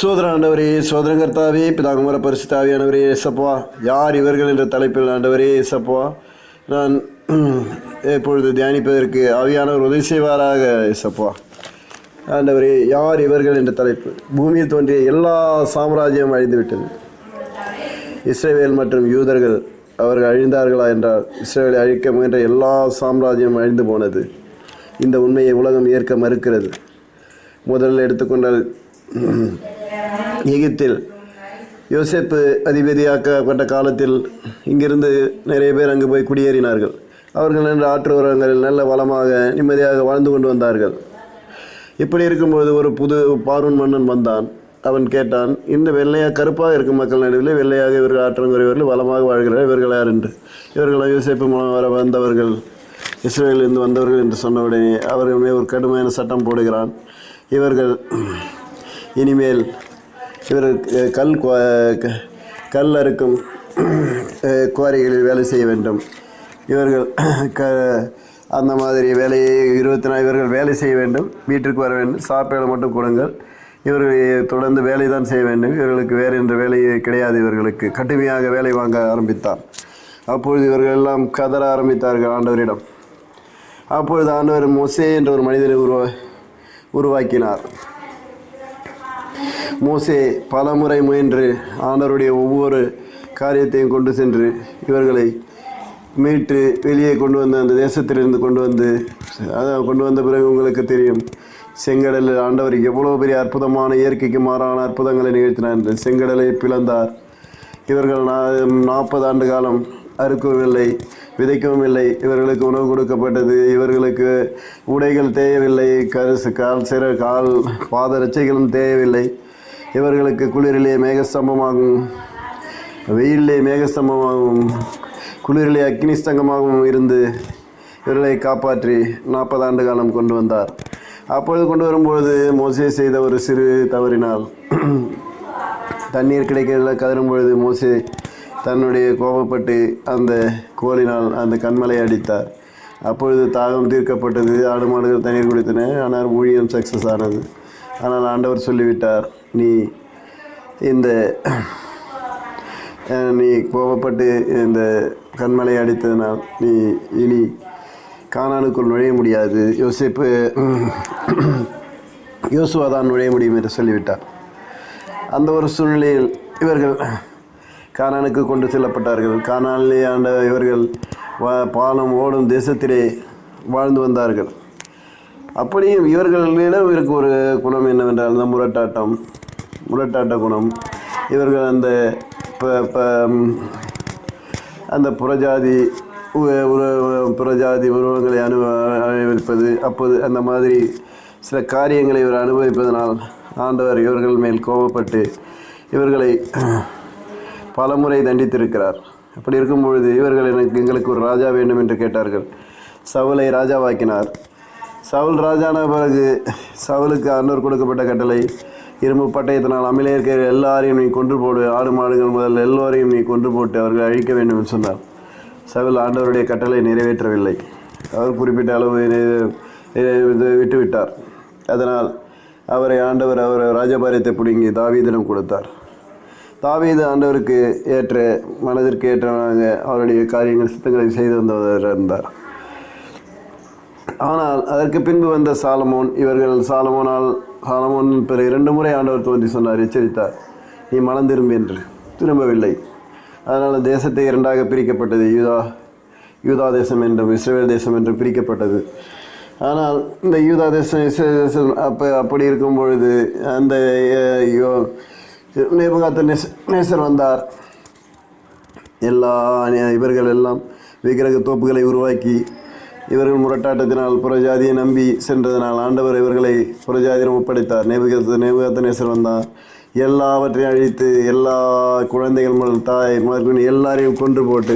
சோதர ஆண்டவரே, சோதரங்கர்த்தாவே, பிதாகுமர பரிசுத்தாவியானவரே இயேசப்பா, யார் இவர்கள் என்ற தலைப்பில் ஆண்டவரே இயேசப்பா, நான் இப்பொழுது தியானிப்பதற்கு ஆவியானவர் உதவி செய்வாராக இயேசப்பா. ஆண்டவரே, யார் இவர்கள் என்ற தலைப்பு. பூமியில் தோன்றிய எல்லா சாம்ராஜ்யம் அழிந்துவிட்டது. இஸ்ரவேல் மற்றும் யூதர்கள் அவர்கள் அழிந்தார்களா என்றால், இஸ்ரவேலை அழிக்க முயன்ற எல்லா சாம்ராஜ்யம் அழிந்து போனது. இந்த உண்மையை உலகம் ஏற்க மறுக்கிறது. முதலில் எடுத்துக்கொண்டால், எகிப்தில் யோசேப்பு அதிபதியாக்கப்பட்ட காலத்தில் இங்கிருந்து நிறைய பேர் அங்கு போய் குடியேறினார்கள். அவர்கள் என்ற ஆற்றோரங்களில் நல்ல வளமாக நிம்மதியாக வாழ்ந்து கொண்டு வந்தார்கள். இப்படி இருக்கும்போது ஒரு புது பார்வோன் மன்னன் வந்தான். அவன் கேட்டான், இந்த வெள்ளையாக கருப்பாக இருக்கும் மக்கள் நடுவில் வெள்ளையாக இவர்கள் ஆற்றங்குறையவர்கள் வளமாக வாழ்கிறார், இவர்கள் யார் என்று. இவர்கள் யோசேப்பு மூலம் வர வந்தவர்கள், இஸ்ரேலிலிருந்து வந்தவர்கள் என்று சொன்னவுடனே அவர்களுமே ஒரு கடுமையான சட்டம் போடுகிறான். இவர்கள் இனிமேல் கல் அறுக்கும் குவாரிகளில் வேலை செய்ய வேண்டும். இவர்கள் அந்த மாதிரி வேலையை 24 இவர்கள் வேலை செய்ய வேண்டும், வீட்டிற்கு வர வேண்டும், சாப்பாடு மட்டும் கொடுங்கள். இவர்கள் தொடர்ந்து வேலை தான் செய்ய வேண்டும். இவர்களுக்கு வேறு என்ற வேலை கிடையாது. இவர்களுக்கு கடுமையாக வேலை வாங்க ஆரம்பித்தார். அப்பொழுது இவர்கள் எல்லாம் கதற ஆரம்பித்தார்கள் ஆண்டவரிடம். அப்பொழுது ஆண்டவர் மோசே என்ற ஒரு மனிதனை உருவாக்கினார். மோசே பல முறை முயன்று ஆண்டவருடைய ஒவ்வொரு காரியத்தையும் கொண்டு சென்று இவர்களை மீட்டு வெளியே கொண்டு வந்து அந்த தேசத்திலிருந்து கொண்டு வந்த பிறகு உங்களுக்கு தெரியும், செங்கடலில் ஆண்டவர் எவ்வளோ பெரிய அற்புதமான இயற்கைக்கு மாறான அற்புதங்களை நிகழ்த்தினார் என்று. செங்கடலை பிளந்தார். இவர்கள் 40 ஆண்டு காலம் அறுக்கவில்லை, விதைக்கவும் இல்லை. இவர்களுக்கு உணவு கொடுக்கப்பட்டது. இவர்களுக்கு உடைகள் தேயவில்லை, கால் பாதரட்சைகளும் தேயவில்லை. இவர்களுக்கு குளிரிலே மேகஸ்தம்பமாகவும் வெயிலே மேகஸ்தம்பமாகவும் குளிரிலே அக்னிஸ்தங்கமாகவும் இருந்து இவர்களை காப்பாற்றி 40 ஆண்டு காலம் கொண்டு வந்தார். அப்பொழுது கொண்டு வரும்பொழுது மோசே செய்த ஒரு சிறு தவறினால் தண்ணீர் கிடைக்கிறதில் கதறும் பொழுது மோசே தன்னுடைய கோபப்பட்டு அந்த கோலினால் அந்த கண்மலை அடித்தார். அப்பொழுது தாகம் தீர்க்கப்பட்டது. ஆடு மாடுகள் தண்ணீர் குடித்தன. ஆனால் ஊழியம் சக்ஸஸ் ஆனது. ஆனால் ஆண்டவர் சொல்லிவிட்டார், நீ கோபப்பட்டு இந்த கண்மலை அடித்ததினால் நீ இனி கானானுக்குள் நுழைய முடியாது. யோசுவா தான் நுழைய முடியும் என்று சொல்லிவிட்டார். அந்த ஒரு சூழ்நிலையில் இவர்கள் கானானுக்கு கொண்டு செல்லப்பட்டார்கள். கானானிலே இவர்கள் பாலம் ஓடும் தேசத்திலே வாழ்ந்து வந்தார்கள். அப்படியும் இவர்களிடம் இருக்க ஒரு குணம் என்னவென்றால், அந்த முரட்டாட்ட குணம். இவர்கள் அந்த புறஜாதி உருவங்களை அனுபவிப்பது, அப்போது அந்த மாதிரி சில காரியங்களை இவர் அனுபவிப்பதனால் ஆண்டவர் இவர்கள் மேல் கோபப்பட்டு இவர்களை பலமுறை தண்டித்திருக்கிறார். அப்படி இருக்கும் பொழுது இவர்கள் எங்களுக்கு ஒரு ராஜா வேண்டும் என்று கேட்டார்கள். சவுலை ராஜாவாக்கினார். சவுல் ராஜான பிறகு சவுலுக்கு ஆண்டவர் கொடுக்கப்பட்ட கட்டளை, இரும்பு பட்டயத்தினால் அமிலேயர்கள் எல்லாரையும் நீ கொன்று போடு, ஆடு மாடுகள் முதல் எல்லோரையும் நீ கொன்று போட்டு அவர்களை அழிக்க வேண்டும் என்று சொன்னார். சவுல் ஆண்டவருடைய கட்டளை நிறைவேற்றவில்லை. அவர் குறிப்பிட்ட அளவு விட்டுவிட்டார். அதனால் அவர் ராஜபாரியத்தை பிடுங்கி தாவீதிடம் கொடுத்தார். தாவீது ஆண்டவருக்கு ஏற்ற மனதிற்கு ஏற்றவனாக அவருடைய காரியங்கள் சித்தங்களை செய்து வந்தவர் இருந்தார். ஆனால் அதற்கு பின்பு வந்த சாலமோன், இவர்கள் சாலமோன் பிற 2 முறை ஆண்டவர் தோன்றி சொன்னார், எச்சரித்தார், நீ மனம் திரும்பு என்று. திரும்பவில்லை. அதனால் தேசத்தை 2ஆக பிரிக்கப்பட்டது. யூதா தேசம் என்றும் இஸ்ரவேல் தேசம் என்றும் பிரிக்கப்பட்டது. ஆனால் இந்த யூதா தேசம் இஸ்ரவேல் தேசம் அப்படி இருக்கும் பொழுது அந்த நேபுகாத்நேசர் வந்தார். இவர்கள் எல்லாம் விக்கிரக தோப்புகளை உருவாக்கி இவர்கள் முரட்டாட்டத்தினால் புறஜாதியை நம்பி சென்றதனால் ஆண்டவர் இவர்களை புறஜாதியிடம் ஒப்படைத்தார். நேபுகாத்நேசர் வந்தார். எல்லாவற்றையும் அழித்து எல்லா குழந்தைகள் முதல் தாய் முதல் எல்லாரையும் கொன்று போட்டு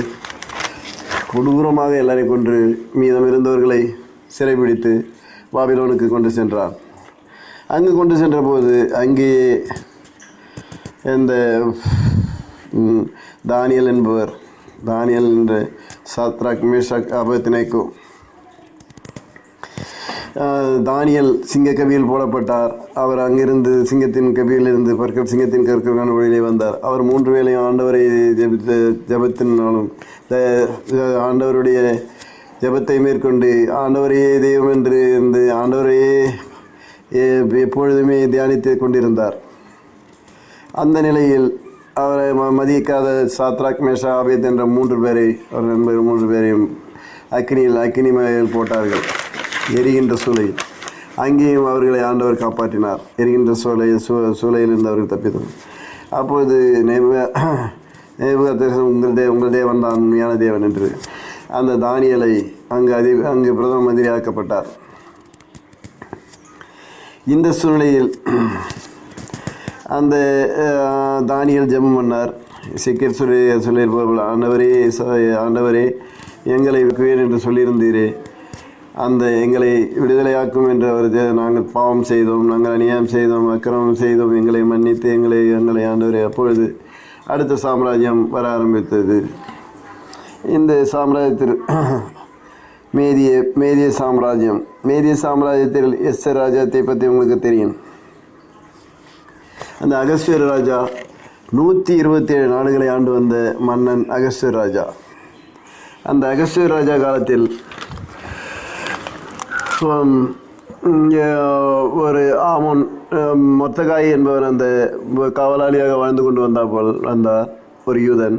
கொடூரமாக எல்லாரையும் கொன்று மீதம் இருந்தவர்களை சிறைபிடித்து பாபிலோனுக்கு கொண்டு சென்றார். அங்கு கொண்டு சென்றபோது அங்கேயே இந்த தானியல் என்பவர், தானியல் என்ற சாத்ராக் மேஷாக் ஆபேத்நேகோ தானியல் சிங்க கவியில் போடப்பட்டார். அவர் அங்கிருந்து சிங்கத்தின் கவியிலிருந்து சிங்கத்தின் கற்கான வழியிலே வந்தார். அவர் 3 வேளையும் ஆண்டவரை ஜபத்தினாலும் ஆண்டவருடைய ஜபத்தை மேற்கொண்டு ஆண்டவரையே தெய்வம் என்று இருந்து ஆண்டவரையே எப்பொழுதுமே தியானித்து கொண்டிருந்தார். அந்த நிலையில் அவரை மதிக்காத சாத்ராக் மேஷா ஆபேத் என்ற 3 பேரை அவர் நண்பர் 3 பேரையும் அக்கினி மேல் போட்டார்கள், எரிகின்ற சூளையில். அங்கேயும் அவர்களை ஆண்டவர் காப்பாற்றினார். எரிகின்ற சூளையிலிருந்து அவர்கள் தப்பித்தனர். அப்பொழுது உங்கள் தேவன் தான் உண்மையான தேவன் என்று அந்த தானியலை அங்கு பிரதம மந்திரி ஆக்கப்பட்டார். இந்த சூழ்நிலையில் அந்த தானியல் ஜெபம் பண்ணார். சிக்கர் சொல்லியிருப்பவர்கள், ஆண்டவரே எங்களை விற்குவேன் என்று சொல்லியிருந்தீரே, அந்த எங்களை விடுதலையாக்கும் என்று அவர் நாங்கள் பாவம் செய்தோம், நாங்கள் அநியாயம் செய்தோம், அக்கிரமம் செய்தோம், எங்களை மன்னித்து எங்களை ஆண்டவரே. அப்பொழுது அடுத்த சாம்ராஜ்யம் வர ஆரம்பித்தது. இந்த சாம்ராஜ்யத்தில் மேதிய சாம்ராஜ்யத்தில் எஸ்தர் ராஜ்யத்தை பற்றி உங்களுக்கு தெரியும். அந்த அகஸ்வேர் ராஜா 127 நாடுகளை ஆண்டு வந்த மன்னன் அகஸ்வேர் ராஜா. அந்த அகஸ்வேர் ராஜா காலத்தில் ஒரு ஆமோன் மொத்தகாய் என்பவர் அந்த காவலாளியாக வாழ்ந்து கொண்டு வந்தார் ஒரு யூதன்.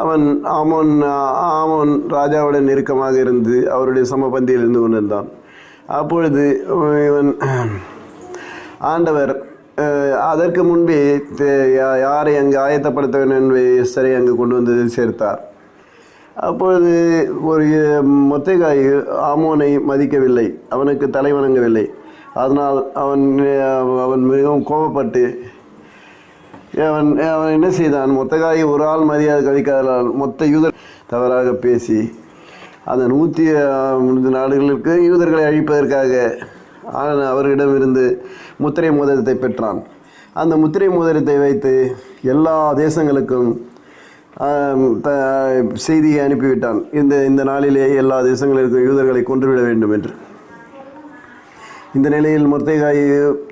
அவன் ஆமோன் ராஜாவுடன் நெருக்கமாக இருந்து அவருடைய சமபந்தியில் இருந்து கொண்டிருந்தான். அப்பொழுது இவன் ஆண்டவர் அதற்கு முன்பே யாரை அங்கு ஆயத்தப்படுத்த வேண்டும் என்பதை எஸ்தரை அங்கு கொண்டு வந்து சேர்த்தார். அப்பொழுது ஒரு மொத்தகாய் ஆமோனை மதிக்கவில்லை, அவனுக்கு தலை வணங்கவில்லை. அதனால் அவன் மிகவும் கோபப்பட்டு அவன் என்ன செய்தான், மொத்தகாயை ஒரு ஆள் மரியாதை கழிக்காததால் மொத்த யூதர் தவறாக பேசி அந்த 130 நாடுகளுக்கு யூதர்களை அழிப்பதற்காக அவர்களிடமிருந்து முத்திரை மோதிரத்தை பெற்றான். அந்த முத்திரை மோதிரத்தை வைத்து எல்லா தேசங்களுக்கும் செய்தியை அனுப்பிவிட்டான். இந்த நாளிலே எல்லா தேசங்களுக்கும் யூதர்களை கொன்றுவிட வேண்டும் என்று. இந்த நிலையில் மொர்தெகாய்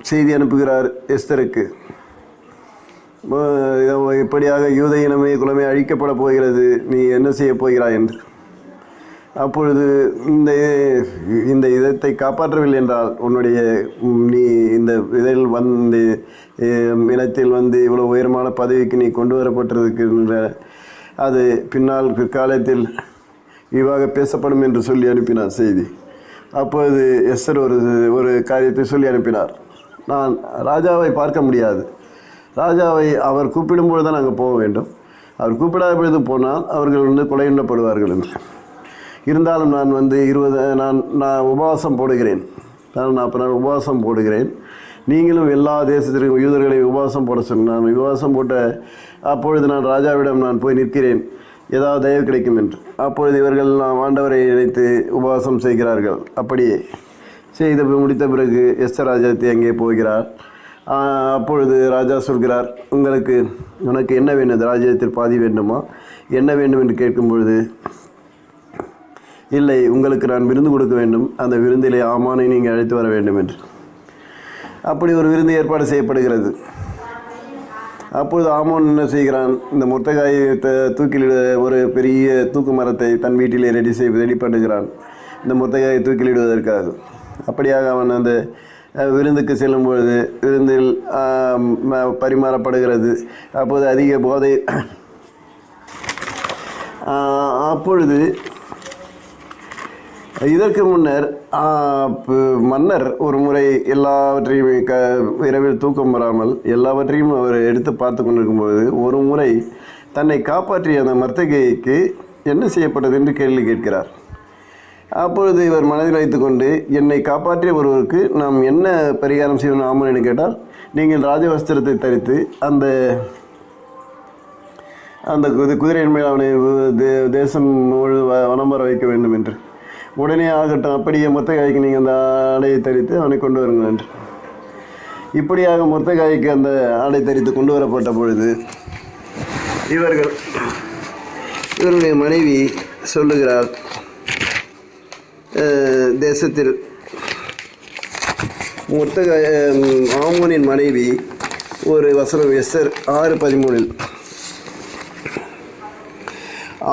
செய்தி அனுப்புகிறார் எஸ்தருக்கு, இப்படியாக யூத இனமே குலமே அழிக்கப்பட போகிறது, நீ என்ன செய்ய போகிறாய் என்று. அப்பொழுது இந்த இதத்தை காப்பாற்றவில்லை என்றால் நீ இந்த இதில் இனத்தில் இவ்வளோ உயரமான பதவிக்கு நீ கொண்டு வரப்பட்டிருக்கின்ற அது பிற்காலத்தில் விவாக பேசப்படும் என்று சொல்லி அனுப்பினார் செய்தி. அப்போது எஸ்தர் ஒரு காரியத்தை சொல்லி அனுப்பினார், நான் ராஜாவை பார்க்க முடியாது, ராஜாவை அவர் கூப்பிடும்போது தான் நாங்கள் போக வேண்டும், அவர் கூப்பிடாத பொழுது போனால் அவர்கள் கொலையுண்ணப்படுவார்கள் என்று. இருந்தாலும் நான் நான் உபவாசம் போடுகிறேன், நான் 40 நாள் உபவாசம் போடுகிறேன், நீங்களும் எல்லா தேசத்திற்கும் யூதர்களை உபவாசம் போட சொன்னேன். நான் உபவாசம் போட்ட அப்பொழுது நான் ராஜாவிடம் நான் போய் நிற்கிறேன், ஏதாவது தயவு கிடைக்கும் என்று. அப்பொழுது இவர்கள் ஆண்டவரை நினைத்து உபவாசம் செய்கிறார்கள். அப்படியே செய்து முடித்த பிறகு எஸ்தர் ராஜாத்தி அங்கே போகிறார். அப்பொழுது ராஜா சொல்கிறார், உனக்கு என்ன வேண்டும், ராஜ்யத்தில் பாதி வேண்டுமா, என்ன வேண்டும் என்று கேட்கும் பொழுது, இல்லை, உங்களுக்கு நான் விருந்து கொடுக்க வேண்டும், அந்த விருந்திலே ஆமானை நீங்கள் அழைத்து வர வேண்டும் என்று. அப்படி ஒரு விருந்து ஏற்பாடு செய்யப்படுகிறது. அப்பொழுது ஆமோன் என்ன செய்கிறான், இந்த மொர்தெகாயை தூக்கிலிட ஒரு பெரிய தூக்கு மரத்தை தன் வீட்டிலே ரெடி பண்ணுகிறான், இந்த மொர்தெகாயை தூக்கிலிடுவதற்காக. அப்படியாக அவன் அந்த விருந்துக்கு செல்லும் பொழுது விருந்தில் பரிமாறப்படுகிறது. அப்போது அதிக போதை. அப்பொழுது இதற்கு முன்னர் மன்னர் ஒரு முறை எல்லாவற்றையும் இரவில் தூக்கம் வராமல் எல்லாவற்றையும் அவர் எடுத்து பார்த்து கொண்டிருக்கும்போது ஒரு முறை தன்னை காப்பாற்றிய அந்த மர்தெகாய்க்கு என்ன செய்யப்பட்டது என்று கேள்வி கேட்கிறார். அப்பொழுது இவர் மனதில் வைத்துக்கொண்டு, என்னை காப்பாற்றிய ஒருவருக்கு நாம் என்ன பரிகாரம் செய்யணும் ஆமாம் என்று கேட்டால், நீங்கள் ராஜவஸ்திரத்தை தரித்து அந்த குதிரையின் மேல் அவனை தேசம் வனம் வர வைக்க வேண்டும் என்று. உடனே ஆகட்டும், அப்படியே மொர்தெகாய்க்கு நீங்கள் அந்த ஆடையை தரித்து அவனை கொண்டு வருங்கள் என்று. இப்படியாக மொர்தெகாய்க்கு அந்த ஆடை தரித்து கொண்டு வரப்பட்ட பொழுது இவருடைய மனைவி சொல்லுகிறார், தேசத்தில் ஆமோனின் மனைவி ஒரு வசனம் எஸ்தர் 6:13.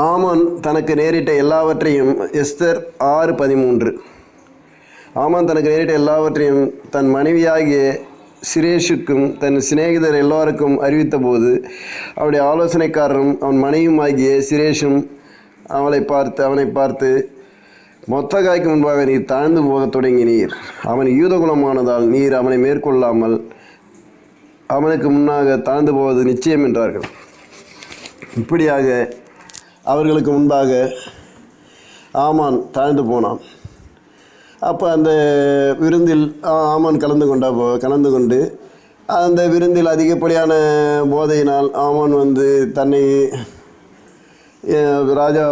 ஆமான் தனக்கு நேரிட்ட எல்லாவற்றையும் எஸ்தர் 6:13. ஆமான் தனக்கு நேரிட்ட எல்லாவற்றையும் தன் மனைவியாகிய சிரேஷுக்கும் தன் சிநேகிதர் எல்லோருக்கும் அறிவித்த போது அவருடைய ஆலோசனைக்காரரும் அவன் மனைவியுமாகிய சிரேஷும் அவனை பார்த்து மொத்தகாய்க்கு முன்பாக நீர் தாழ்ந்து போகத் தொடங்கினீர். அவன் யூதகுலமானதால் நீர் அவனை மேற்கொள்ளாமல் அவனுக்கு முன்னாக தாழ்ந்து போவது நிச்சயம் என்றார்கள். இப்படியாக அவர்களுக்கு முன்பாக ஆமான் தாழ்ந்து போனான். அப்போ அந்த விருந்தில் ஆமான் கலந்து கொண்டு அந்த விருந்தில் அதிகப்படியான போதையினால் ஆமான் தன்னை ராஜா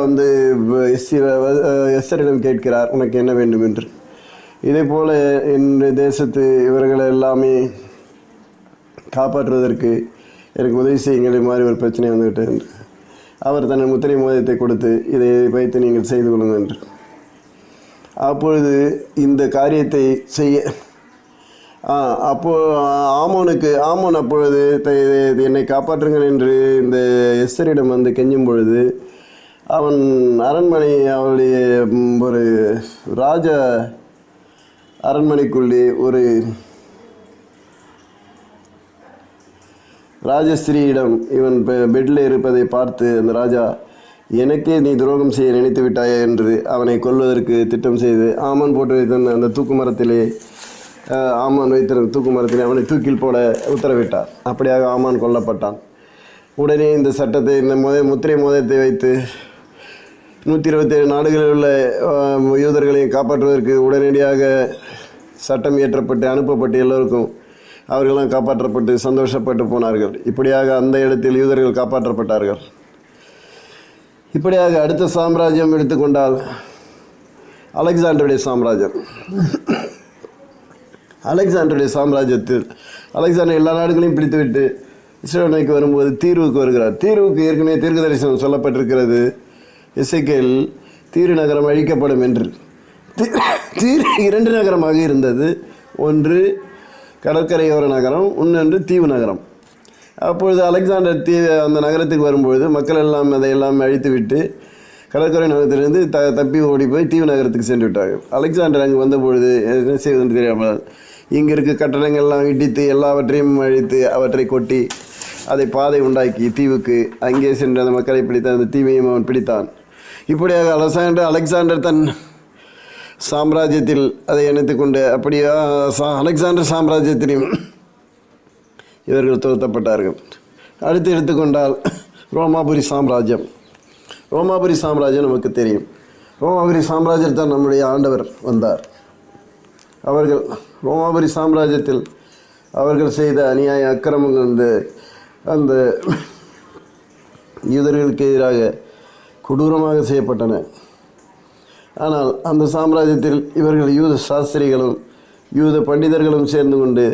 எஸ்தரிடம் கேட்கிறார், உனக்கு என்ன வேண்டும் என்று. இதே போல் என் தேசத்து இவர்களை எல்லாமே காப்பாற்றுவதற்கு எனக்கு உதவி செய்யுங்கள், மாதிரி ஒரு பிரச்சனை வந்துவிட்டு என்று அவர் தன் முத்திரை மோதிரத்தை கொடுத்து இதை வைத்து நீங்கள் செய்து கொள்ளுங்கள் என்று. அப்பொழுது இந்த காரியத்தை செய்ய ஆமோன் அப்பொழுது என்னை காப்பாற்றுங்கள் என்று இந்த எஸ்தரிடம் கெஞ்சும் பொழுது அவன் அரண்மனை அவளுடைய ஒரு ராஜ அரண்மனைக்குள்ளே ஒரு ராஜஸ்திரியிடம் இவன் பெட்டில் இருப்பதை பார்த்து அந்த ராஜா, எனக்கே நீ துரோகம் செய்ய நினைத்து விட்டாயா என்று அவனை கொல்வதற்கு திட்டம் செய்து ஆமான் போட்டு வைத்த அந்த தூக்கு மரத்திலே வைத்திருந்த தூக்கு மரத்திலே அவனை தூக்கில் போட உத்தரவிட்டார். அப்படியாக ஆமான் கொல்லப்பட்டான். உடனே இந்த சட்டத்தை முத்திரை மோதிரத்தை வைத்து 127 நாடுகளில் உள்ள யூதர்களையும் காப்பாற்றுவதற்கு உடனடியாக சட்டம் இயற்றப்பட்டு அனுப்பப்பட்டு எல்லோருக்கும் அவர்களெல்லாம் காப்பாற்றப்பட்டு சந்தோஷப்பட்டு போனார்கள். இப்படியாக அந்த இடத்தில் யூதர்கள் காப்பாற்றப்பட்டார்கள். இப்படியாக அடுத்த சாம்ராஜ்யம் எடுத்துக்கொண்டால் அலெக்சாண்டருடைய சாம்ராஜ்யம். அலெக்சாண்டருடைய சாம்ராஜ்யத்தில் அலெக்சாண்டர் எல்லா நாடுகளையும் பிடித்துவிட்டு இஸ்ரவேலுக்கு வரும்போது தீர்வுக்கு வருகிறார். தீர்வுக்கு ஏற்கனவே தீர்க்க தரிசனம் சொல்லப்பட்டிருக்கிறது. எசேக்கியேல் தீரு நகரம் அழிக்கப்படும் என்று. தீரு 2 நகரமாக இருந்தது. ஒன்று கடற்கரையோர நகரம், இன்னொன்று தீவு நகரம். அப்பொழுது அலெக்சாண்டர் அந்த நகரத்துக்கு வரும்பொழுது மக்கள் எல்லாம் அதையெல்லாம் அழித்துவிட்டு கடற்கரை நகரத்திலிருந்து தப்பி ஓடி போய் தீவு நகரத்துக்கு சென்று விட்டார்கள். அலெக்சாண்டர் அங்கு வந்தபொழுது என்ன செய்வதுன்னு தெரியாமல் இங்கே இருக்க கட்டடங்கள்லாம் இடித்து எல்லாவற்றையும் அழித்து அவற்றை கொட்டி அதை பாதை உண்டாக்கி தீவுக்கு அங்கே சென்று அந்த மக்களை பிடித்தான். அந்த தீவையும் அவன் பிடித்தான். இப்படியாக அலெக்சாண்டர் தன் சாம்ராஜ்யத்தில் அதை இணைத்து கொண்டு அப்படியே அலெக்சாண்டர் சாம்ராஜ்யத்திலையும் இவர்கள் துரத்தப்பட்டார்கள். அடுத்து எடுத்துக்கொண்டால் ரோமாபுரி சாம்ராஜ்யம். ரோமாபுரி சாம்ராஜ்யம் நமக்கு தெரியும். ரோமாபுரி சாம்ராஜ்யத்தில் நம்முடைய ஆண்டவர் வந்தார். அவர்கள் ரோமாபுரி சாம்ராஜ்யத்தில் அவர்கள் செய்த அநியாய அக்கிரமங்கள் அந்த யூதர்களுக்கு எதிராக கொடூரமாக செய்யப்பட்டன. ஆனால் அந்த சாம்ராஜ்யத்தில் இவர்கள் யூத சாஸ்திரிகளும் யூத பண்டிதர்களும் சேர்ந்து கொண்டு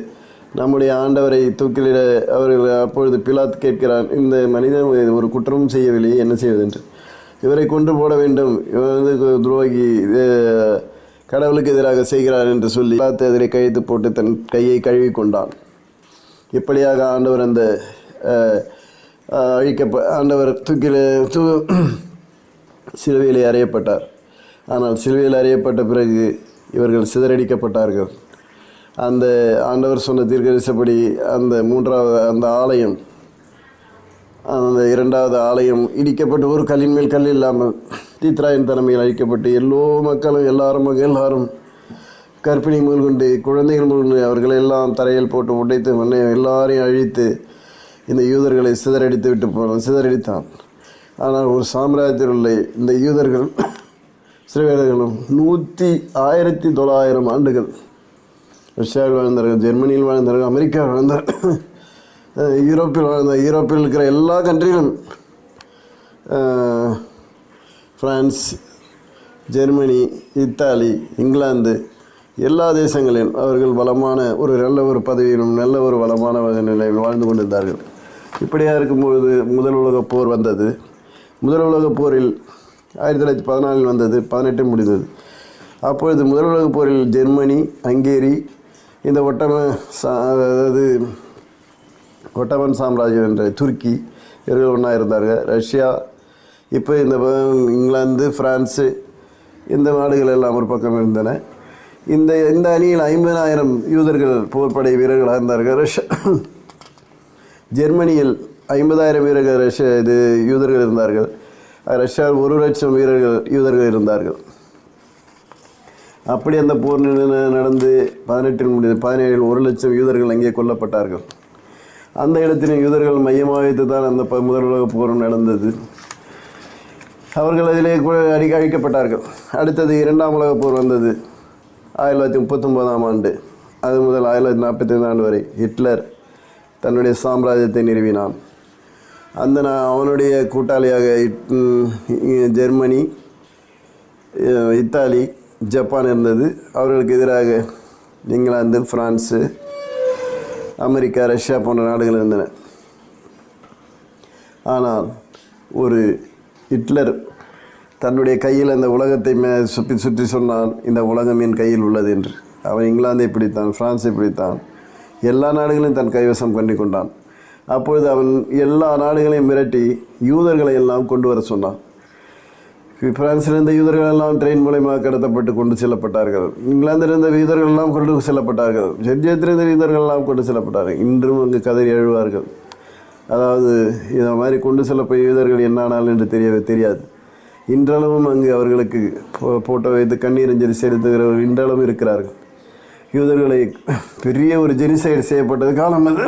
நம்முடைய ஆண்டவரை தூக்கிலிட அவர்கள் அப்பொழுது பிலாத் கேட்கிறான், இந்த மனிதன் ஒரு குற்றமும் செய்யவில்லையே, என்ன செய்வதென்று. இவரை கொன்று போட வேண்டும், இவர் துரோகி, கடவுளுக்கு எதிராக செய்கிறார் என்று சொல்லி பிலாத் எதிரை கழித்து போட்டு தன் கையை கழுவி கொண்டான். இப்படியாக ஆண்டவர் அந்த ஆண்டவர் சிலுவையிலே அறையப்பட்டார். ஆனால் சிலுவையில் அறையப்பட்ட பிறகு இவர்கள் சிதறடிக்கப்பட்டார்கள். அந்த ஆண்டவர் சொன்ன தீர்க்கதரிசனப்படி அந்த ஆலயம், அந்த 2வது ஆலயம் இடிக்கப்பட்டு ஒரு கல்லின் மேல் கல் இல்லாமல் தீத்ராயின் தலைமையில் அழிக்கப்பட்டு எல்லாரும் கர்ப்பிணி முதல்கொண்டு குழந்தைகள் முதல்கொண்டு அவர்கள் எல்லாம் தரையில் போட்டு உடைத்து எல்லாரையும் அழித்து இந்த யூதர்களை சிதறடித்தான். ஆனால் ஒரு சாம்ராஜ்யத்தில் உள்ள இந்த யூதர்கள் சிறுவேலர்களும் 1900 ஆண்டுகள் ரஷ்யாவில் வாழ்ந்தார்கள், ஜெர்மனியில் வாழ்ந்தார்கள், அமெரிக்காவில் வாழ்ந்தார்கள், யூரோப்பில் இருக்கிற எல்லா கண்ட்ரியிலும், பிரான்ஸ், ஜெர்மனி, இத்தாலி, இங்கிலாந்து, எல்லா தேசங்களிலும் அவர்கள் வளமான நல்ல ஒரு பதவியிலும் நல்ல ஒரு வளமான நிலையில் வாழ்ந்து கொண்டிருந்தார்கள். இப்படியாக இருக்கும்போது முதல் உலகப் போர் வந்தது. முதல் உலகப் போரில் 1914 வந்தது, 18 முடிந்தது. அப்பொழுது முதல் உலகப் போரில் ஜெர்மனி, ஹங்கேரி, இந்த அதாவது ஒட்டமன் சாம்ராஜ்யம் என்ற துருக்கி இவர்கள் ஒன்றா இருந்தார்கள். ரஷ்யா, இப்போ இந்த இங்கிலாந்து, ஃப்ரான்ஸு, இந்த நாடுகள் எல்லாம் ஒரு பக்கம் இருந்தன. இந்த அணியில் 50,000 யூதர்கள் போர்ப்படை வீரர்களாக இருந்தார்கள். ஜெர்மனியில் 50,000 வீரர்கள் யூதர்கள் இருந்தார்கள். ரஷ்யாவில் 1,00,000 யூதர்கள் இருந்தார்கள். அப்படி அந்த போர் நடந்து 17 1,00,000 யூதர்கள் அங்கே கொல்லப்பட்டார்கள். அந்த இடத்தில் யூதர்கள் மையமாக வைத்து தான் அந்த முதல் உலகப் போர் நடந்தது. அவர்கள் அதிலே அழிக்கப்பட்டார்கள். அடுத்தது 2ஆம் உலகப் போர் வந்தது 1939ஆம் ஆண்டு. அது முதல் 1945 ஆண்டு வரை ஹிட்லர் தன்னுடைய சாம்ராஜ்யத்தை நிறுவினான். அவனுடைய கூட்டாளியாக ஜெர்மனி, இத்தாலி, ஜப்பான் இருந்தது. அவர்களுக்கு எதிராக இங்கிலாந்து, ஃப்ரான்ஸு, அமெரிக்கா, ரஷ்யா போன்ற நாடுகள் இருந்தன. ஆனால் ஒரு ஹிட்லர் தன்னுடைய கையில் அந்த உலகத்தை சுற்றி சொன்னான், இந்த உலகம் என் கையில் உள்ளது என்று. அவன் இங்கிலாந்தை பிடித்தான், ஃப்ரான்ஸை பிடித்தான், எல்லா நாடுகளையும் தன் கைவசம் பண்ணி கொண்டான். அப்பொழுது அவன் எல்லா நாடுகளையும் மிரட்டி யூதர்களை எல்லாம் கொண்டு வர சொன்னான். பிரான்சிலிருந்த யூதர்கள் எல்லாம் ட்ரெயின் மூலமாக கடத்தப்பட்டு கொண்டு செல்லப்பட்டார்கள். இங்கிலாந்திலிருந்த யூதர்கள் எல்லாம் கொண்டு செல்லப்பட்டார்கள். பெல்ஜியத்திலிருந்த யூதர்கள் எல்லாம் கொண்டு செல்லப்பட்டார்கள். இன்றும் அங்கு கதறி எழுவார்கள். அதாவது இந்த மாதிரி கொண்டு செல்லப்போய் யூதர்கள் என்னானால் என்று தெரியாது. இன்றளவும் அங்கு அவர்களுக்கு போட்டோ வைத்து கண்ணீர் அஞ்சலி செலுத்துகிறவர்கள் இன்றளவும் இருக்கிறார்கள். யூதர்களை பெரிய ஒரு ஜெனிசைடு செய்யப்பட்டது காலம் அது.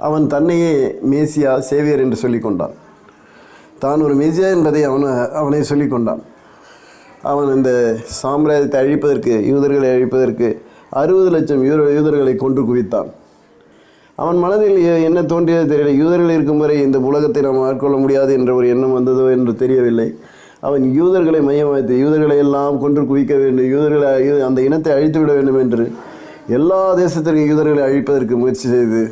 அவன் தன்னையே மேசியா, சேவியர் என்று சொல்லிக்கொண்டான். தான் ஒரு மேசியா என்பதை அவனை சொல்லிக்கொண்டான். அவன் இந்த சாம்ராஜ்யத்தை அழிப்பதற்கு, யூதர்களை அழிப்பதற்கு 60,00,000 யூதர்களை கொன்று குவித்தான். அவன் மனதில் என்ன தோன்றியது தெரியல. யூதர்கள் இருக்கும் வரை இந்த உலகத்தை நாம் ஆட்கொள்ள முடியாது என்ற ஒரு எண்ணம் வந்ததோ என்று தெரியவில்லை. அவன் யூதர்களை மையம் வைத்து யூதர்களை எல்லாம் கொன்று குவிக்க வேண்டும், அந்த இனத்தை அழித்து விட வேண்டும் என்று எல்லா தேசத்திற்கும் யூதர்களை அழிப்பதற்கு முயற்சி செய்து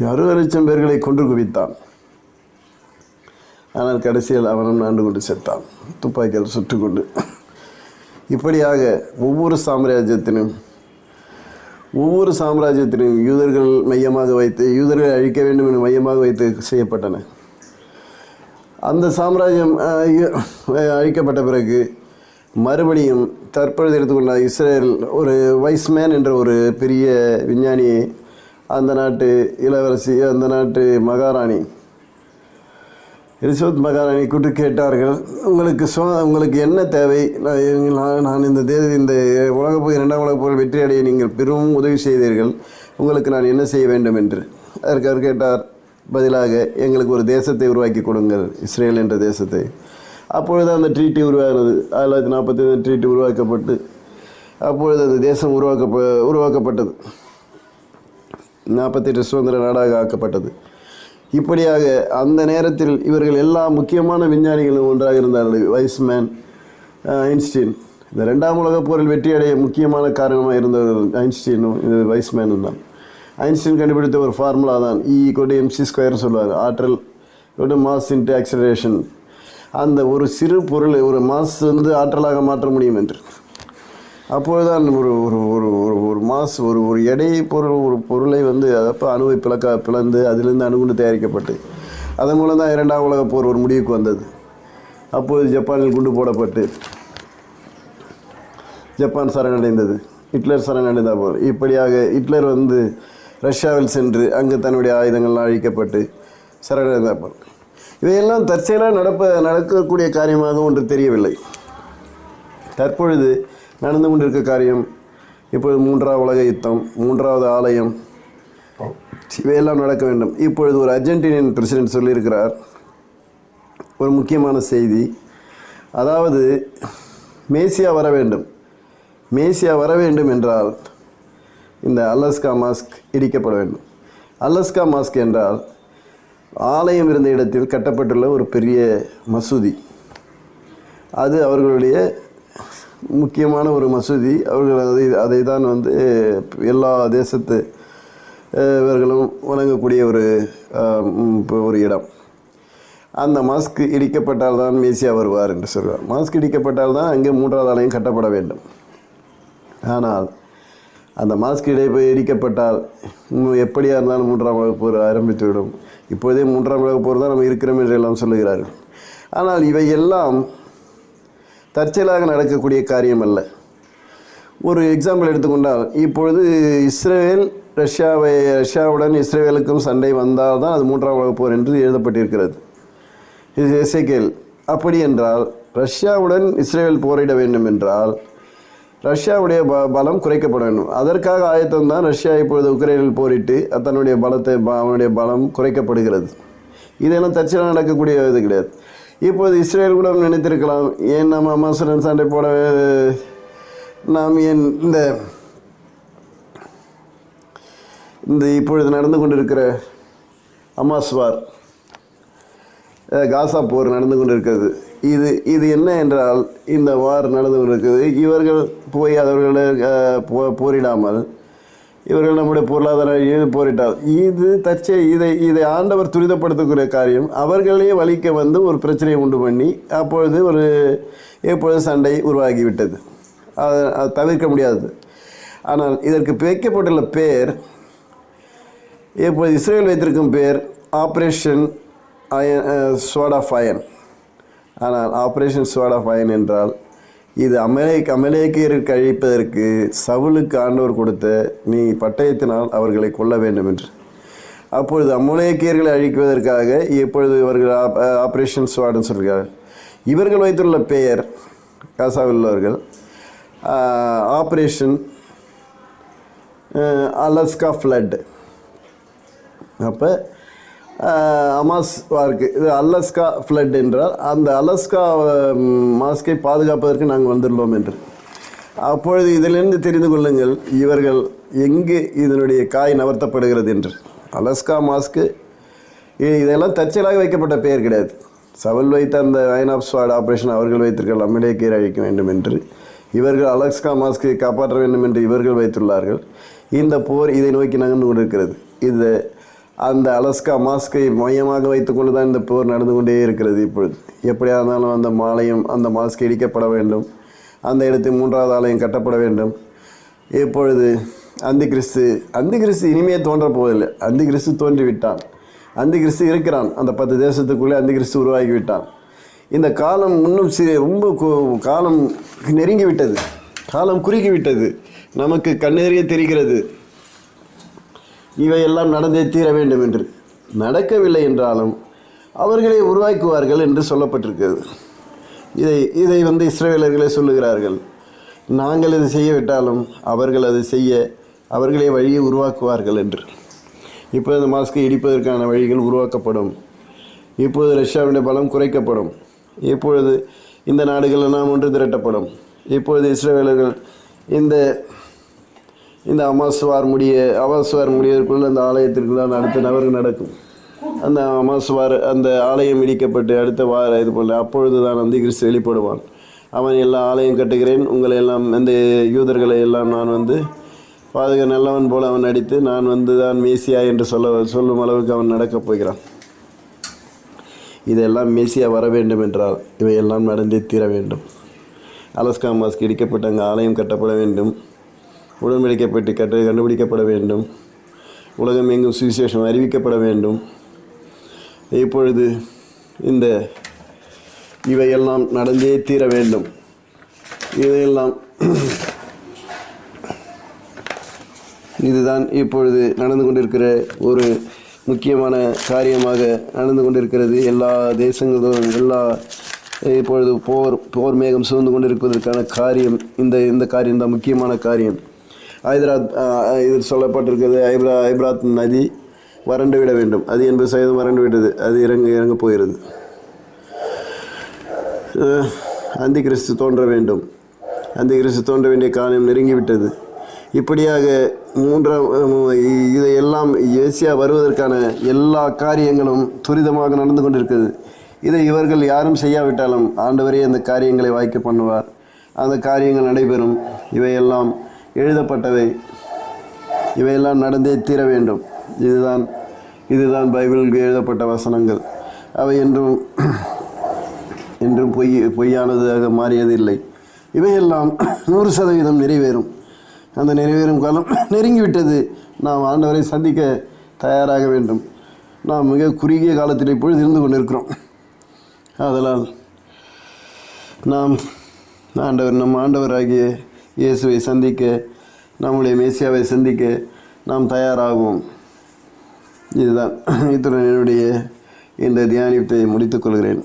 60,00,000 பேர்களை கொன்று குவித்தான். ஆனால் கடைசியில் அவனும் ஆண்டு கொண்டு செத்தான், துப்பாக்கியால் சுட்டுக்கொண்டு. இப்படியாக ஒவ்வொரு சாம்ராஜ்யத்திനും யூதர்கள் மையமாக வைத்து, யூதர்களை அழிக்க வேண்டும் என்று மையமாக வைத்து செய்யப்பட்டன. அந்த சாம்ராஜ்யம் அழிக்கப்பட்ட பிறகு மறுபடியும் தற்பொழுது எடுத்துக்கொண்ட இஸ்ரேல் ஒரு வைஸ்மேன் என்ற ஒரு பெரிய விஞ்ஞானியை அந்த நாட்டு இளவரசி, அந்த நாட்டு மகாராணி எலிசபெத் மகாராணி கூட்டு கேட்டார்கள், உங்களுக்கு என்ன தேவை? நான் இந்த உலகப்போர் 2ஆம் உலகப்போர் வெற்றி அடைய நீங்கள் பெரும் உதவி செய்தீர்கள், உங்களுக்கு நான் என்ன செய்ய வேண்டும் என்று. அதற்கு அவர் கேட்டார் பதிலாக, எங்களுக்கு ஒரு தேசத்தை உருவாக்கி கொடுங்கள், இஸ்ரேல் என்ற தேசத்தை. அப்பொழுது அந்த ட்ரீட்டி உருவாகிறது. 1945 ட்ரீட்டி உருவாக்கப்பட்டு அப்பொழுது அந்த தேசம் உருவாக்கப்பட்டது. 48 சுதந்திர நாடாக ஆக்கப்பட்டது. இப்படியாக அந்த நேரத்தில் இவர்கள் எல்லா முக்கியமான விஞ்ஞானிகளும் ஒன்றாக இருந்தார்கள். Wiseman, Einstein. இந்த 2ஆம் உலகப் போரில் வெற்றியடைய முக்கியமான காரணமாக இருந்தவர்கள் ஐன்ஸ்டீனும் வைஸ்மேனும் தான். ஐன்ஸ்டீன் கண்டுபிடித்த ஒரு ஃபார்முலா தான் E=mc² சொல்லுவாங்க. ஆற்றல் மாஸ் இன்ட்டு ஆக்சிலரேஷன். அந்த ஒரு சிறு பொருளை ஒரு மாஸ் ஆற்றலாக மாற்ற முடியும் என்று. அப்பொழுதுதான் ஒரு மாஸ் ஒரு எடை ஒரு பொருளை அதப்போ அணுவை பிளந்து அதிலிருந்து அணுகுண்டு தயாரிக்கப்பட்டு அதன் மூலம் தான் 2ஆம் உலகப் போர் ஒரு முடிவுக்கு வந்தது. அப்போது ஜப்பானில் குண்டு போடப்பட்டு ஜப்பான் சரணடைந்தது. ஹிட்லர் சரணடைந்தார் போல். இப்படியாக ஹிட்லர் ரஷ்யாவில் சென்று அங்கு தன்னுடைய ஆயுதங்கள்லாம் அழிக்கப்பட்டு சரணடைந்தார் போல். இவையெல்லாம் தற்செயலாக நடக்கக்கூடிய காரியமாக ஒன்று தெரியவில்லை. தற்பொழுது நடந்து கொண்டிருக்க காரியம், இப்பொழுது 3ஆம் உலக யுத்தம், 3வது ஆலயம், இவையெல்லாம் நடக்க வேண்டும். இப்பொழுது ஒரு அர்ஜென்டினியன் பிரசிடென்ட் சொல்லியிருக்கிறார் ஒரு முக்கியமான செய்தி. அதாவது மேசியா வர வேண்டும். மேசியா வர வேண்டும் என்றால் இந்த அலஸ்கா மாஸ்க் இடிக்கப்பட வேண்டும். அலஸ்கா மாஸ்க் என்றால் ஆலயம் இருந்த இடத்தில் கட்டப்பட்டுள்ள ஒரு பெரிய மசூதி. அது அவர்களுடைய முக்கியமான ஒரு மசூதி. அவர்கள் அதை தான் எல்லா தேசத்து இவர்களும் வணங்கக்கூடிய ஒரு இடம். அந்த மாஸ்க் இடிக்கப்பட்டால் தான் மேசியா வருவார் என்று சொல்வார். மாஸ்க் இடிக்கப்பட்டால் தான் அங்கே 3வது ஆலயம் கட்டப்பட வேண்டும். ஆனால் அந்த மாஸ்க் இடிக்கப்பட்டால் எப்படியா இருந்தாலும் 3ஆம் உலகப் போர் ஆரம்பித்துவிடும். இப்போதே 3ஆம் உலகப் போர் தான் நம்ம இருக்கிறோம் என்று எல்லாம் சொல்லுகிறார்கள். ஆனால் இவை எல்லாம் தற்செயலாக நடக்கக்கூடிய காரியம் அல்ல. ஒரு எக்ஸாம்பிள் எடுத்துக்கொண்டால், இப்பொழுது ரஷ்யாவுடன் இஸ்ரேலுக்கும் சண்டை வந்தால் தான் அது 3ஆம் உலகப் போர் என்று எழுதப்பட்டிருக்கிறது. இது எசேக்கியேல். அப்படி என்றால் ரஷ்யாவுடன் இஸ்ரேல் போரிட வேண்டும் என்றால் ரஷ்யாவுடைய பலம் குறைக்கப்பட வேண்டும். அதற்காக ஆயத்தம்தான் ரஷ்யா இப்பொழுது உக்ரைனில் போரிட்டு அவனுடைய பலம் குறைக்கப்படுகிறது. இதெல்லாம் தற்செயலாக நடக்கக்கூடிய இது கிடையாது. இப்போது இஸ்ரேல் கூட நினைத்திருக்கலாம், ஏன் நம்ம ஹமாஸுடன் சண்டை போட, நாம் ஏன் இந்த இப்பொழுது நடந்து கொண்டிருக்கிற ஹமாஸ் வார், காசா போர் நடந்து கொண்டிருக்கிறது. இது என்ன என்றால், இந்த வார் நடந்து கொண்டிருக்கிறது. இவர்கள் போய் அவர்களை போரிடாமல் இவர்கள் நம்முடைய பொருளாதார போரிட்டால் இதை ஆண்டவர் துரிதப்படுத்தக்கூடிய காரியம். அவர்களே வலிக்க வந்து ஒரு பிரச்சனையை உண்டு பண்ணி எப்பொழுது சண்டை உருவாகிவிட்டது. அதை தவிர்க்க முடியாது. ஆனால் இதற்கு வைக்கப்பட்டுள்ள பேர், இப்போது இஸ்ரேல் வைத்திருக்கும் பேர் ஆப்ரேஷன் ஸ்வார்ட் ஆஃப் அயர்ன். ஆனால் ஆப்ரேஷன் ஸ்வார்ட் ஆஃப் அயர்ன் என்றால் இது அமலேக்கியருக்கு அழிப்பதற்கு சவுலுக்கு ஆண்டவர் கொடுத்த நீ பட்டயத்தினால் அவர்களை கொல்ல வேண்டும் என்று. அப்பொழுது அமலேக்கியர்களை அழிக்குவதற்காக இப்பொழுது இவர்கள் ஆப்ரேஷன் ஸ்வார்டுன்னு சொல்கிறார்கள். இவர்கள் வைத்துள்ள பெயர், காசாவில் உள்ளவர்கள், ஆப்ரேஷன் அலஸ்கா ஃப்ளட். அப்போ ஹமாஸ் வார்க்கு இது அலஸ்கா ஃப்ளட் என்றால் அந்த அலஸ்கா மாஸ்கை பாதுகாப்பதற்கு நாங்கள் வந்துள்ளோம் என்று. அப்பொழுது இதிலிருந்து தெரிந்து கொள்ளுங்கள் இவர்கள் எங்கு இதனுடைய காய் நவர்த்தப்படுகிறது என்று. அலஸ்கா மாஸ்க்கு இதெல்லாம் தற்செயலாக வைக்கப்பட்ட பெயர் கிடையாது. சவுல் வைத்த அந்த அயர்ன் ஆஃப் ஸ்வார்ட் ஆப்ரேஷன் அவர்கள் வைத்திருக்கிறார்கள், அமலேக்கியரை அழிக்க வேண்டும் என்று. இவர்கள் அலஸ்கா மாஸ்கை காப்பாற்ற வேண்டும் என்று இவர்கள் வைத்துள்ளார்கள். இந்த போர் இதை நோக்கி நகர்ந்து கொண்டிருக்கிறது. இது அந்த அலஸ்கா மாஸ்கை மையமாக வைத்துக்கொண்டு தான் இந்த போர் நடந்து கொண்டே இருக்கிறது. இப்பொழுது எப்படியா இருந்தாலும் அந்த மாஸ்க் இடிக்கப்பட வேண்டும். அந்த இடத்தில் 3வது ஆலயம் கட்டப்பட வேண்டும். இப்பொழுது அந்தி கிறிஸ்து இனிமே தோன்றப் போவதில்லை. அந்தி கிறிஸ்து தோன்றிவிட்டான். அந்தி கிறிஸ்து இருக்கிறான். அந்த 10 தேசத்துக்குள்ளே அந்தி கிறிஸ்து உருவாகிவிட்டான். இந்த காலம் இன்னும் ரொம்ப காலம் நெருங்கிவிட்டது. காலம் குறுகிவிட்டது. நமக்கு கண்ணெறிய தெரிகிறது இவையெல்லாம் நடந்தே தீர வேண்டும் என்று. நடக்கவில்லை என்றாலும் அவர்களை உருவாக்குவார்கள் என்று சொல்லப்பட்டிருக்கிறது. இதை இஸ்ரவேலர்களே சொல்லுகிறார்கள். நாங்கள் இதை செய்யவிட்டாலும் அவர்கள் அதை செய்ய அவர்களே வழியை உருவாக்குவார்கள் என்று. இப்போது இந்த மாஸ்கை இடிப்பதற்கான வழிகள் உருவாக்கப்படும். இப்பொழுது ரஷ்யாவுடைய பலம் குறைக்கப்படும். இப்பொழுது இந்த நாடுகள் எல்லாம் ஒன்று திரட்டப்படும். இப்பொழுது இஸ்ரவேலர்கள் இந்த ஹமாஸ் வார் முடிவதற்குள்ள அந்த ஆலயத்திற்குள்ளான அடுத்த நபர்கள் நடக்கும். அந்த ஹமாஸ் வார், அந்த ஆலயம் இடிக்கப்பட்டு அடுத்த வார இது போல் அப்பொழுது தான் அந்தி கிறிஸ்து வெளிப்படுவான். அவன் எல்லா ஆலயம் கட்டுகிறேன், உங்களை எல்லாம் இந்த யூதர்களை எல்லாம் நான் நல்லவன் போல அவன் நடித்து நான் தான் மேசியா என்று சொல்லும் அளவுக்கு அவன் நடக்கப் போகிறான். இதெல்லாம் மேசியா வர வேண்டும் என்றால் இவையெல்லாம் நடந்தே தீர வேண்டும். அலஸ்கா மாஸ்க் இடிக்கப்பட்டு அங்கே ஆலயம் கட்டப்பட வேண்டும். உடன்படிக்கப்பட்டு கண்டுபிடிக்கப்பட வேண்டும். உலகம் எங்கும் சுவிசேஷம் அறிவிக்கப்பட வேண்டும். இப்பொழுது இவையெல்லாம் நடந்தே தீர வேண்டும். இதுதான் இப்பொழுது நடந்து கொண்டிருக்கிற ஒரு முக்கியமான காரியமாக நடந்து கொண்டிருக்கிறது. எல்லா தேசங்களும் இப்பொழுது போர் மேகம் சூழ்ந்து கொண்டிருப்பதற்கான காரியம் இந்த காரியம்தான் முக்கியமான காரியம். இதில் சொல்லப்பட்டிருக்கிறது, ஐப்ராத் நதி வறண்டு விட வேண்டும். அது 80% வறண்டு விட்டது. அது இறங்க போகிறது. அந்தி கிறிஸ்து தோன்ற வேண்டும். அந்தி கிறிஸ்து தோன்ற வேண்டிய காலம் நெருங்கிவிட்டது. இப்படியாக இதையெல்லாம் ஏசியா வருவதற்கான எல்லா காரியங்களும் துரிதமாக நடந்து கொண்டிருக்கிறது. இதை இவர்கள் யாரும் செய்யாவிட்டாலும் ஆண்டவரே அந்த காரியங்களை வாய்க்க பண்ணுவார். அந்த காரியங்கள் நடைபெறும். இவையெல்லாம் எழுதப்பட்டவை. இவையெல்லாம் நடந்தே தீர வேண்டும். இதுதான் பைபிளுக்கு எழுதப்பட்ட வசனங்கள். அவை என்றும் பொய்யானதாக மாறியதில்லை. இவையெல்லாம் 100% நிறைவேறும். அந்த நிறைவேறும் காலம் நெருங்கிவிட்டது. நாம் ஆண்டவரை சந்திக்க தயாராக வேண்டும். நாம் மிக குறுகிய காலத்தில் இப்பொழுது இருந்து கொண்டிருக்கிறோம். ஆதலால் நாம் நம் ஆண்டவராகிய இயேசுவை சந்திக்க, நம்முடைய மேசியாவை சந்திக்க நாம் தயாராகுவோம். இதுதான். இத்துடன் என்னுடைய இந்த தியானத்தை முடித்துக்கொள்கிறேன்.